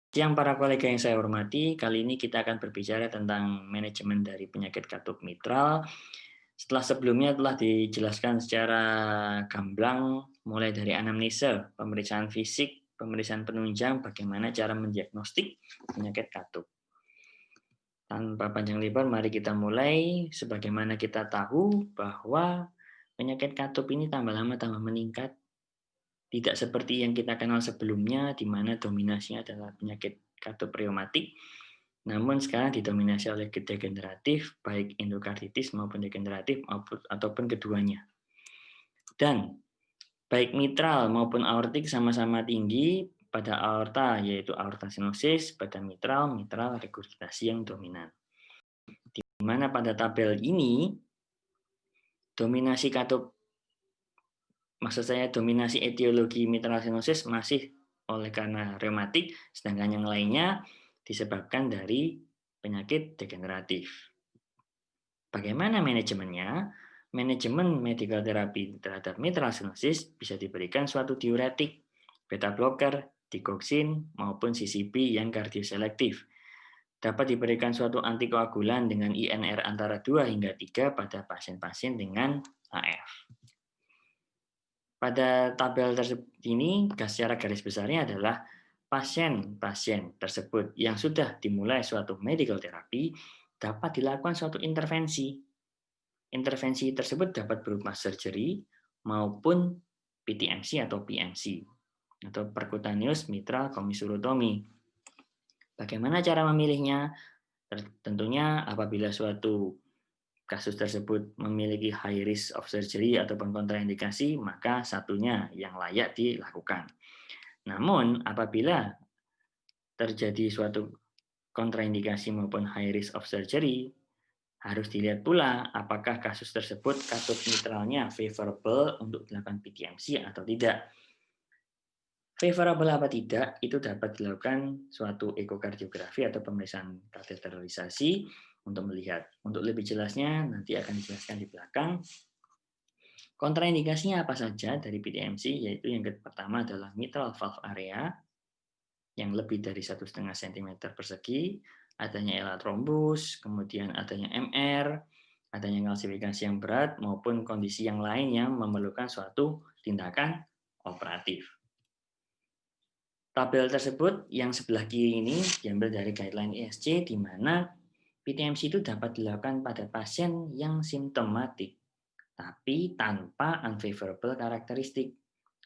Siang para kolega yang saya hormati, kali ini kita akan berbicara tentang manajemen dari penyakit katup mitral. Setelah sebelumnya telah dijelaskan secara gamblang, mulai dari anamnesa, pemeriksaan fisik, pemeriksaan penunjang, bagaimana cara mendiagnostik penyakit katup. Tanpa panjang lebar, mari kita mulai. Sebagaimana kita tahu bahwa penyakit katup ini tambah lama tambah meningkat, tidak seperti yang kita kenal sebelumnya, di mana dominasinya adalah penyakit katup reumatik, namun sekarang didominasi oleh degeneratif, baik endokarditis maupun degeneratif ataupun keduanya. Dan baik mitral maupun aortik sama-sama tinggi pada aorta, yaitu aorta stenosis, pada mitral, mitral regurgitasi yang dominan. Di mana pada tabel ini, dominasi katup, maksud saya dominasi etiologi mitral stenosis masih oleh karena reumatik, sedangkan yang lainnya disebabkan dari penyakit degeneratif. Bagaimana manajemennya? Manajemen medical therapy terhadap mitral stenosis bisa diberikan suatu diuretik, beta blocker, digoxin, maupun CCB yang kardioselektif. Dapat diberikan suatu antikoagulan dengan INR antara 2 hingga 3 pada pasien-pasien dengan AF. Pada tabel tersebut ini, secara garis besarnya adalah pasien-pasien tersebut yang sudah dimulai suatu medical therapy dapat dilakukan suatu intervensi. Intervensi tersebut dapat berupa surgery maupun PTMC atau PMC atau percutaneous mitral commissurotomy. Bagaimana cara memilihnya? Tentunya apabila suatu kasus tersebut memiliki high risk of surgery ataupun kontraindikasi, maka satunya yang layak dilakukan. Namun apabila terjadi suatu kontraindikasi maupun high risk of surgery, harus dilihat pula apakah kasus tersebut katup mitralnya favorable untuk dilakukan PTMC atau tidak. Favorable apa tidak, itu dapat dilakukan suatu ekokardiografi atau pemeriksaan kateterisasi untuk melihat. Untuk lebih jelasnya, nanti akan dijelaskan di belakang. Kontraindikasinya apa saja dari PTMC, yaitu yang pertama adalah mitral valve area, yang lebih dari 1,5 cm persegi, adanya elat trombus, kemudian adanya MR, adanya kalsifikasi yang berat, maupun kondisi yang lain yang memerlukan suatu tindakan operatif. Tabel tersebut yang sebelah kiri ini diambil dari guideline ESC, di mana PTMC itu dapat dilakukan pada pasien yang simptomatik, tapi tanpa unfavorable karakteristik.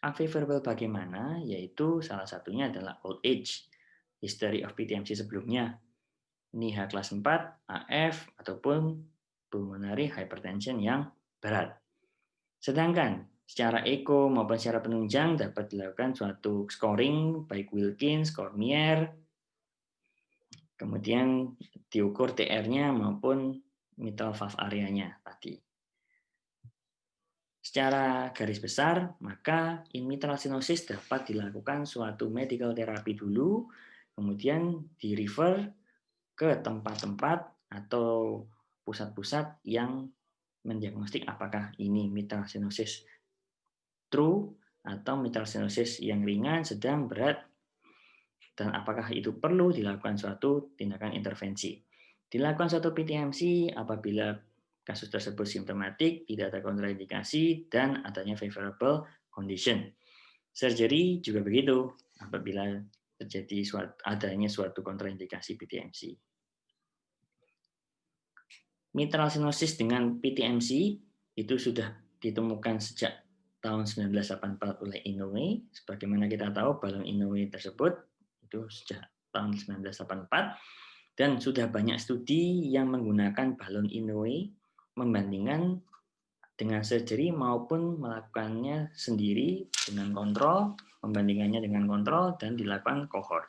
Unfavorable bagaimana? Yaitu salah satunya adalah old age, history of PTMC sebelumnya, NIHA kelas 4, AF, ataupun pulmonary hypertension yang berat. Sedangkan secara eko maupun secara penunjang dapat dilakukan suatu scoring baik Wilkins, Cormier, kemudian diukur TR-nya maupun mitral valve area-nya tadi. Secara garis besar, maka in mitral stenosis dapat dilakukan suatu medical therapy dulu, kemudian di-refer ke tempat-tempat atau pusat-pusat yang mendiagnostik apakah ini mitral stenosis true atau mitral stenosis yang ringan, sedang, berat, dan apakah itu perlu dilakukan suatu tindakan intervensi. Dilakukan suatu PTMC apabila kasus tersebut simptomatik, tidak ada kontraindikasi, dan adanya favorable condition. Surgery juga begitu, apabila terjadi adanya suatu kontraindikasi PTMC. Mitral stenosis dengan PTMC itu sudah ditemukan sejak tahun 1984 oleh Inoue. Sebagaimana kita tahu, balon Inoue tersebut itu sejak tahun 1984, dan sudah banyak studi yang menggunakan balon Inoue membandingkan dengan surgery maupun melakukannya sendiri dengan kontrol, membandingkannya dengan kontrol, dan dilakukan cohort.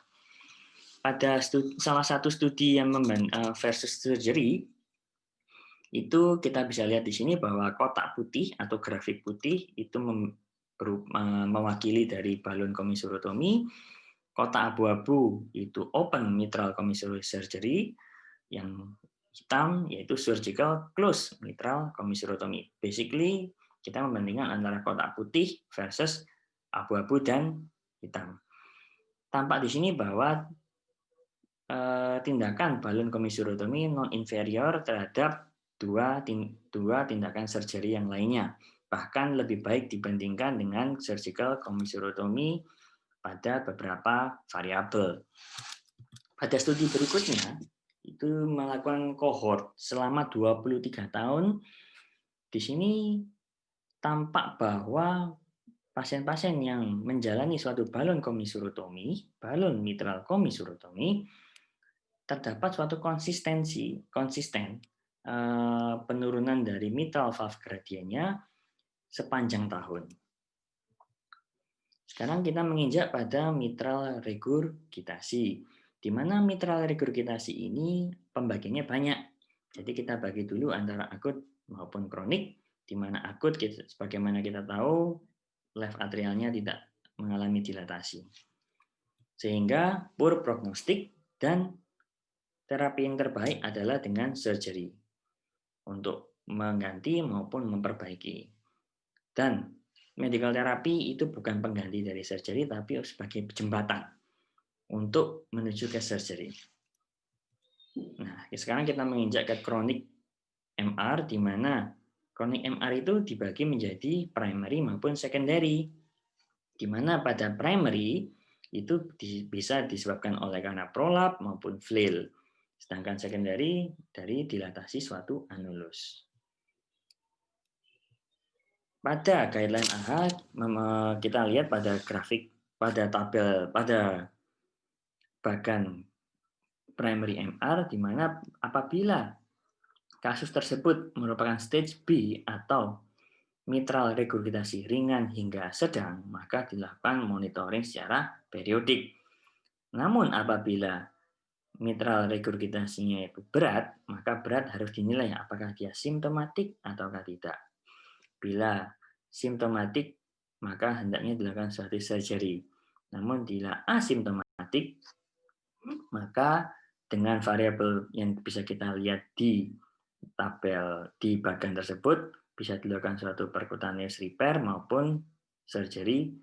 Pada salah satu studi yang versus surgery, itu kita bisa lihat di sini bahwa kotak putih atau grafik putih itu mewakili dari balon commissurotomy, kotak abu-abu itu open mitral commissural surgery, yang hitam yaitu surgical close mitral commissurotomy. Basically kita membandingkan antara kotak putih versus abu-abu dan hitam. Tampak di sini bahwa tindakan balon komisurotomi non-inferior terhadap dua tindakan surgery yang lainnya. Bahkan lebih baik dibandingkan dengan surgical komisurotomi pada beberapa variabel. Pada studi berikutnya, itu melakukan kohort selama 23 tahun. Di sini tampak bahwa pasien-pasien yang menjalani suatu balon komisurotomi, balon mitral komisurotomi, terdapat suatu konsisten penurunan dari mitral valve gradiennya sepanjang tahun. Sekarang kita menginjak pada mitral regurgitasi, di mana mitral regurgitasi ini pembagiannya banyak. Jadi kita bagi dulu antara akut maupun kronik, di mana akut sebagaimana kita tahu left atrialnya tidak mengalami dilatasi. Sehingga poor prognostik dan terapi yang terbaik adalah dengan surgery untuk mengganti maupun memperbaiki. Dan medical therapy itu bukan pengganti dari surgery, tapi sebagai jembatan untuk menuju ke surgery. Nah, sekarang kita menginjak ke chronic MR, di mana chronic MR itu dibagi menjadi primary maupun secondary. Di mana pada primary itu bisa disebabkan oleh karena prolap maupun flail. Sedangkan secondary dari dilatasi suatu anulus. Pada guideline AHA kita lihat pada grafik, pada tabel, pada bagan primary MR, di mana apabila kasus tersebut merupakan stage B atau mitral regurgitasi ringan hingga sedang, maka dilakukan monitoring secara periodik. Namun apabila mitral regurgitasinya itu berat, maka berat harus dinilai apakah dia simptomatik ataukah tidak. Bila simptomatik, maka hendaknya dilakukan suatu surgery. Namun bila asimptomatik, maka dengan variabel yang bisa kita lihat di tabel di bagian tersebut, bisa dilakukan suatu percutaneous repair maupun surgery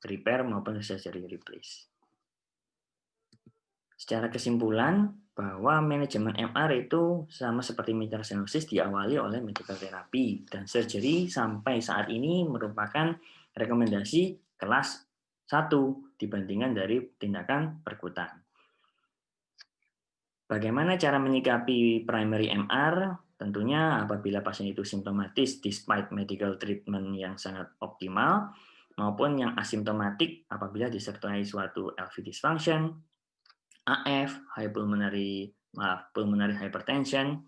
repair maupun surgery replace. Secara kesimpulan, bahwa manajemen MR itu sama seperti mitral stenosis diawali oleh medical therapy, dan surgery sampai saat ini merupakan rekomendasi kelas 1 dibandingkan dari tindakan perkutan. Bagaimana cara menyikapi primary MR? Tentunya apabila pasien itu simptomatis despite medical treatment yang sangat optimal, maupun yang asimptomatik apabila disertai suatu LV dysfunction, AF, pulmonary hypertension.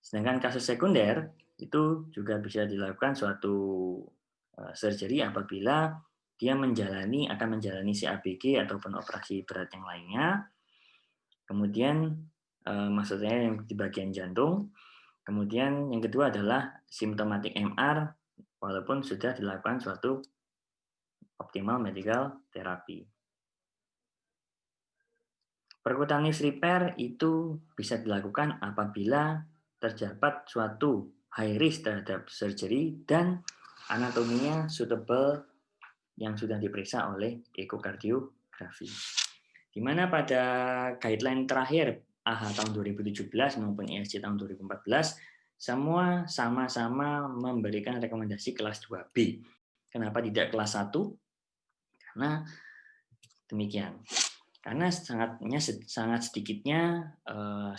Sedangkan kasus sekunder itu juga bisa dilakukan suatu surgery apabila dia akan menjalani CABG ataupun operasi berat yang lainnya. Kemudian maksudnya yang di bagian jantung. Kemudian yang kedua adalah symptomatic MR walaupun sudah dilakukan suatu optimal medical therapy. Percutaneous repair itu bisa dilakukan apabila terdapat suatu high risk terhadap surgery dan anatominya suitable yang sudah diperiksa oleh ekokardiografi. Di mana pada guideline terakhir AHA tahun 2017 maupun ESC tahun 2014 semua sama-sama memberikan rekomendasi kelas 2B. Kenapa tidak kelas 1? Karena demikian. Karena sangat sedikitnya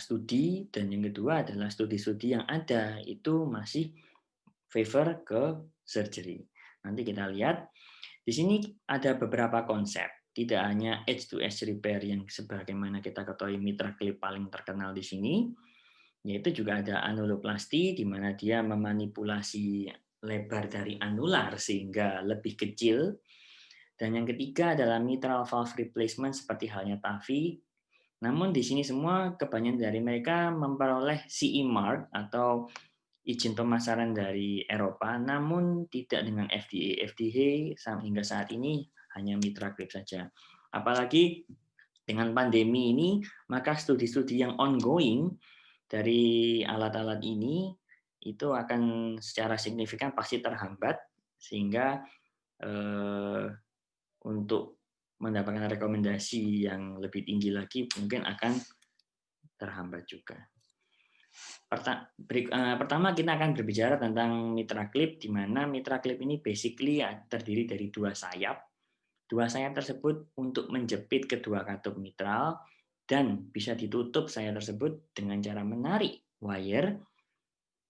studi, dan yang kedua adalah studi-studi yang ada itu masih favor ke surgery. Nanti kita lihat di sini ada beberapa konsep, tidak hanya edge to edge repair yang sebagaimana kita ketahui mitra klip paling terkenal di sini, yaitu juga ada anuloplasti di mana dia memanipulasi lebar dari anular sehingga lebih kecil. Dan yang ketiga adalah mitral valve replacement seperti halnya TAVI. Namun di sini semua kebanyakan dari mereka memperoleh CE mark atau izin pemasaran dari Eropa, namun tidak dengan FDA. FDA hingga saat ini hanya mitra klip saja. Apalagi dengan pandemi ini, maka studi-studi yang ongoing dari alat-alat ini itu akan secara signifikan pasti terhambat, sehingga untuk mendapatkan rekomendasi yang lebih tinggi lagi, mungkin akan terhambat juga. Pertama kita akan berbicara tentang mitra klip, di mana mitra klip ini basically terdiri dari dua sayap. Dua sayap tersebut untuk menjepit kedua katup mitral dan bisa ditutup sayap tersebut dengan cara menarik wire,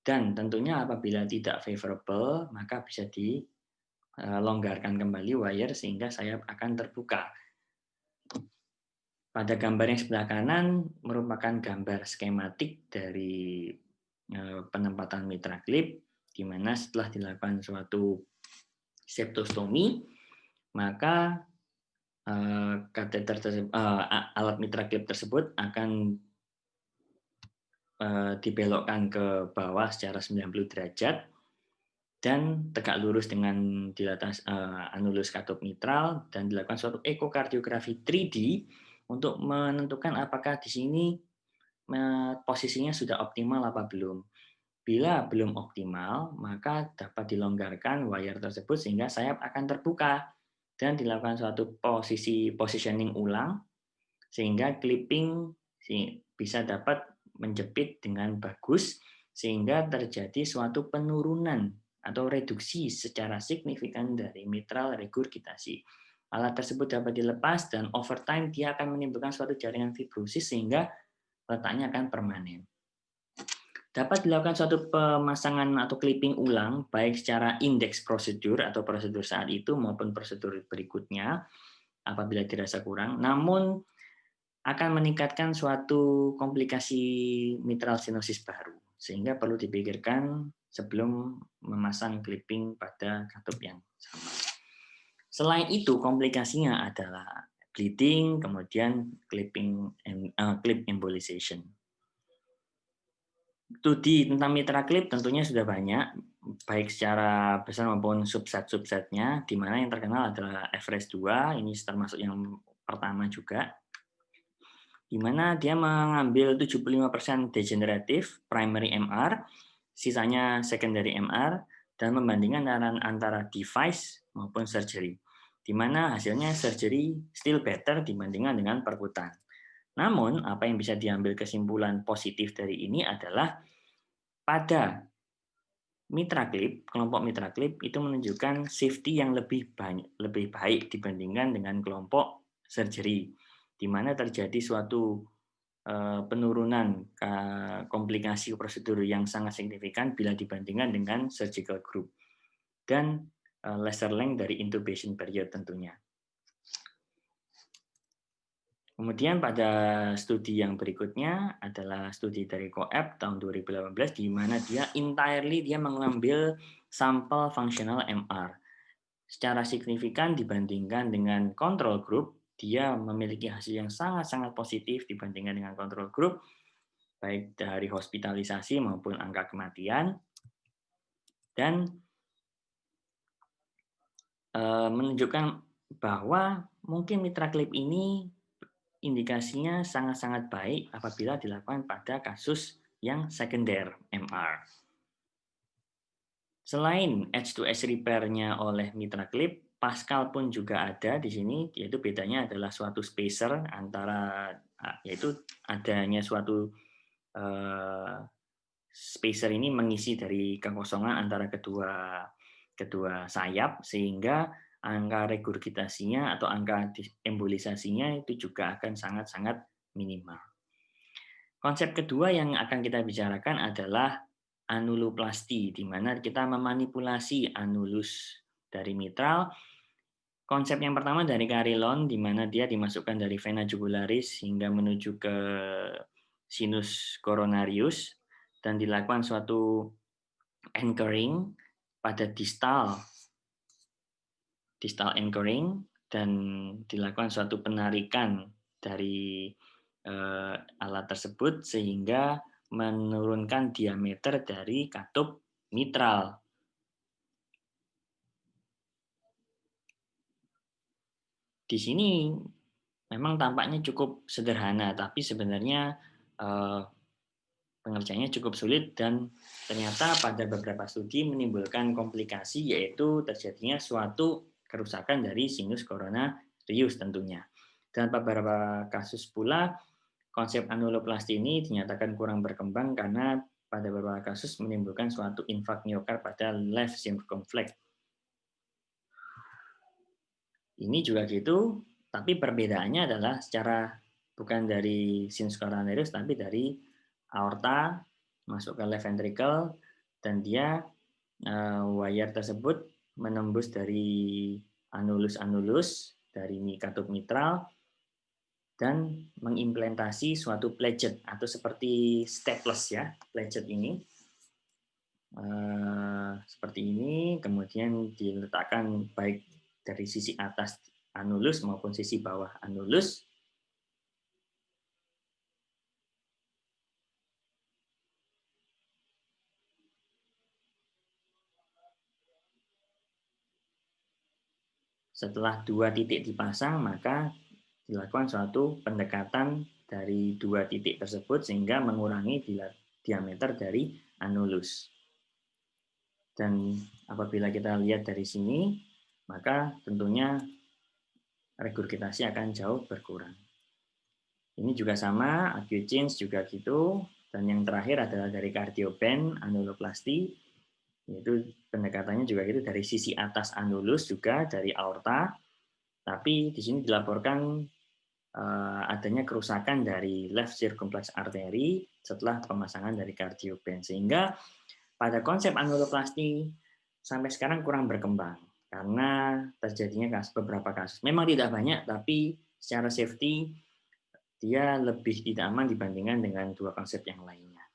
dan tentunya apabila tidak favorable maka bisa dilonggarkan kembali wire sehingga sayap akan terbuka. Pada gambar yang sebelah kanan merupakan gambar skematik dari penempatan mitra klip, di mana setelah dilakukan suatu septostomi, maka kateter alat mitra klip tersebut akan dibelokkan ke bawah secara 90 derajat dan tegak lurus dengan di atas anulus katup mitral, dan dilakukan suatu ekokardiografi 3D untuk menentukan apakah di sini posisinya sudah optimal apa belum. Bila belum optimal, maka dapat dilonggarkan wire tersebut sehingga sayap akan terbuka dan dilakukan suatu positioning ulang sehingga clipping bisa dapat menjepit dengan bagus sehingga terjadi suatu penurunan atau reduksi secara signifikan dari mitral regurgitasi. Alat tersebut dapat dilepas dan over time dia akan menimbulkan suatu jaringan fibrosis sehingga letaknya akan permanen. Dapat dilakukan suatu pemasangan atau clipping ulang baik secara index prosedur atau prosedur saat itu maupun prosedur berikutnya apabila dirasa kurang, namun akan meningkatkan suatu komplikasi mitral stenosis baru, sehingga perlu dipikirkan sebelum memasang clipping pada katup yang sama. Selain itu, komplikasinya adalah bleeding, kemudian clip embolization. Studi tentang mitra klip tentunya sudah banyak, baik secara besar maupun subset-subsetnya, di mana yang terkenal adalah Everest 2, ini termasuk yang pertama juga, di mana dia mengambil 75% degeneratif primary MR, sisanya secondary MR, dan membandingkan antara device maupun surgery, di mana hasilnya surgery still better dibandingkan dengan perkutan. Namun, apa yang bisa diambil kesimpulan positif dari ini adalah pada mitra klip, kelompok mitra klip itu menunjukkan safety yang lebih baik dibandingkan dengan kelompok surgery, di mana terjadi suatu penurunan komplikasi prosedur yang sangat signifikan bila dibandingkan dengan surgical group, dan lesser length dari intubation period tentunya. Kemudian pada studi yang berikutnya adalah studi dari COAPT tahun 2018, di mana dia mengambil sampel functional MR. Secara signifikan dibandingkan dengan control group, dia memiliki hasil yang sangat-sangat positif dibandingkan dengan control group, baik dari hospitalisasi maupun angka kematian, dan menunjukkan bahwa mungkin mitra klip ini indikasinya sangat-sangat baik apabila dilakukan pada kasus yang sekunder MR. Selain H2S repair-nya oleh mitra klip, Pascal pun juga ada di sini, yaitu bedanya adalah suatu spacer antara, yaitu adanya suatu spacer ini mengisi dari kekosongan antara kedua sayap, sehingga angka regurgitasinya atau angka embolisasinya itu juga akan sangat-sangat minimal. Konsep kedua yang akan kita bicarakan adalah anuloplasti, di mana kita memanipulasi anulus dari mitral. Konsep yang pertama dari Carillon, di mana dia dimasukkan dari vena jugularis hingga menuju ke sinus coronarius, dan dilakukan suatu anchoring pada distal anchoring, dan dilakukan suatu penarikan dari alat tersebut sehingga menurunkan diameter dari katup mitral. Di sini memang tampaknya cukup sederhana, tapi sebenarnya pengerjaannya cukup sulit dan ternyata pada beberapa studi menimbulkan komplikasi, yaitu terjadinya suatu kerusakan dari sinus corona serius tentunya. Dan beberapa kasus pula konsep anuloplasti ini dinyatakan kurang berkembang karena pada beberapa kasus menimbulkan suatu infak miokard pada left circumflex. Ini juga gitu, tapi perbedaannya adalah secara bukan dari sinus coronaris tapi dari aorta masuk ke left ventricle dan dia wire tersebut menembus dari anulus-anulus dari katup mitral dan mengimplementasi suatu pledget atau seperti staples ya, pledget ini seperti ini, kemudian diletakkan baik dari sisi atas anulus maupun sisi bawah anulus. Setelah dua titik dipasang, maka dilakukan suatu pendekatan dari dua titik tersebut sehingga mengurangi diameter dari anulus. Dan apabila kita lihat dari sini, maka tentunya regurgitasi akan jauh berkurang. Ini juga sama, acute change juga gitu. Dan yang terakhir adalah dari cardioband anuloplasti, yaitu pendekatannya juga gitu dari sisi atas anulus juga dari aorta. Tapi di sini dilaporkan adanya kerusakan dari left circumflex artery setelah pemasangan dari cardioband. Sehingga pada konsep anuloplasti sampai sekarang kurang berkembang karena terjadinya beberapa kasus. Memang tidak banyak, tapi secara safety dia lebih tidak aman dibandingkan dengan dua konsep yang lainnya.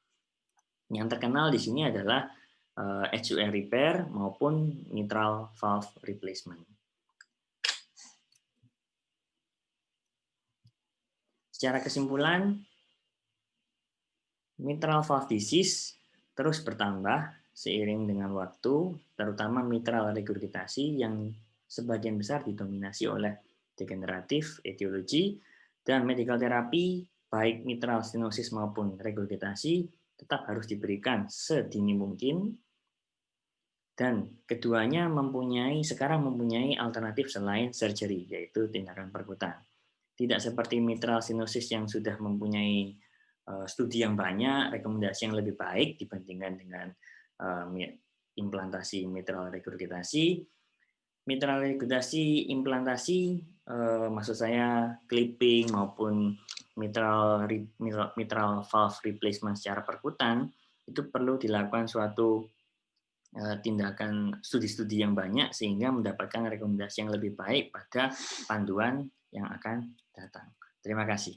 Yang terkenal di sini adalah HUR repair maupun mitral valve replacement. Secara kesimpulan, mitral valve disease terus bertambah seiring dengan waktu, terutama mitral regurgitasi yang sebagian besar didominasi oleh degeneratif etiologi dan medical terapi baik mitral stenosis maupun regurgitasi tetap harus diberikan sedini mungkin dan keduanya sekarang mempunyai alternatif selain surgery yaitu tindakan perkutan. Tidak seperti mitral stenosis yang sudah mempunyai studi yang banyak, rekomendasi yang lebih baik dibandingkan dengan implantasi mitral regurgitasi. Mitral regurgitasi implantasi, maksud saya clipping maupun mitral valve replacement secara perkutan, itu perlu dilakukan suatu tindakan studi-studi yang banyak sehingga mendapatkan rekomendasi yang lebih baik pada panduan yang akan datang. Terima kasih.